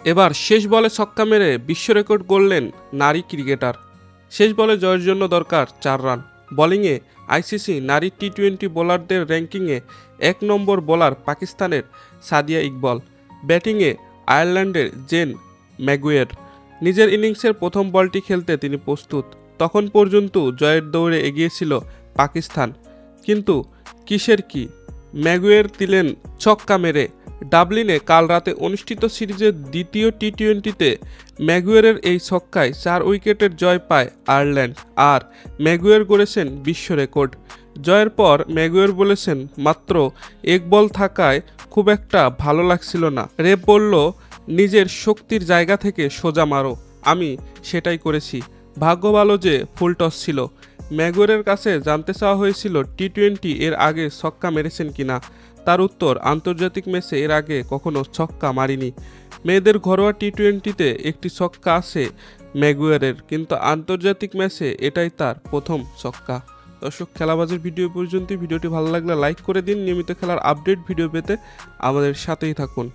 এবার শেষ বলে ছক্কা মেরে বিশ্ব রেকর্ড গড়লেন নারী ক্রিকেটার। শেষ বলে জয়ের জন্য দরকার 4 রান। বোলিংয়ে আইসিসি নারী টি-20 বোলারদের র্যাঙ্কিংয়ে 1 নম্বর বোলার পাকিস্তানের সাদিয়া ইকবাল। ব্যাটিংয়ে আয়ারল্যান্ডের জেন ম্যাগুয়ের। নিজের ইনিংসের প্রথম বলটি খেলতে তিনি প্রস্তুত। তখন পর্যন্ত জয়ের দৌড়ে এগিয়েছিল পাকিস্তান, কিন্তু কিসের কি, ম্যাগুয়ের দিলেন ছক্কা মেরে। ডাবলিনে কাল রাতে অনুষ্ঠিত সিরিজের দ্বিতীয় টি-20তে ম্যাগুয়েরের এই ছক্কায় 4 উইকেটের জয় পায় আয়ারল্যান্ড, আর ম্যাগুয়ের গড়েছেন বিশ্ব রেকর্ড। জয়ের পর ম্যাগুয়ের বলেছেন, মাত্র 1 বল থাকায় খুব একটা ভালো লাগছিল না। রেপ বলল, নিজের শক্তির জায়গা থেকে সোজা মারো, আমি সেটাই করেছি। ভাগ্য ভালো যে ফুল টস ছিল। ম্যাগুয়েরের কাছে জানতে চাওয়া হয়েছিল টি-20 এর আগে ছক্কা মেরেছেন কিনা। তার উত্তর, আন্তর্জাতিক ম্যাচে এর আগে কখনো ছক্কা মারিনি। মেয়েদের ঘরোয়া টি-20তে একটি ছক্কা আছে ম্যাগুয়েরের, কিন্তু আন্তর্জাতিক ম্যাচে এটাই তার প্রথম ছক্কা। দর্শক, খেলাবাজের ভিডিও পর্যন্ত। ভিডিওটি ভালো লাগলে লাইক করে দিন। নিয়মিত খেলার আপডেট ভিডিও পেতে আমাদের সাথেই থাকুন।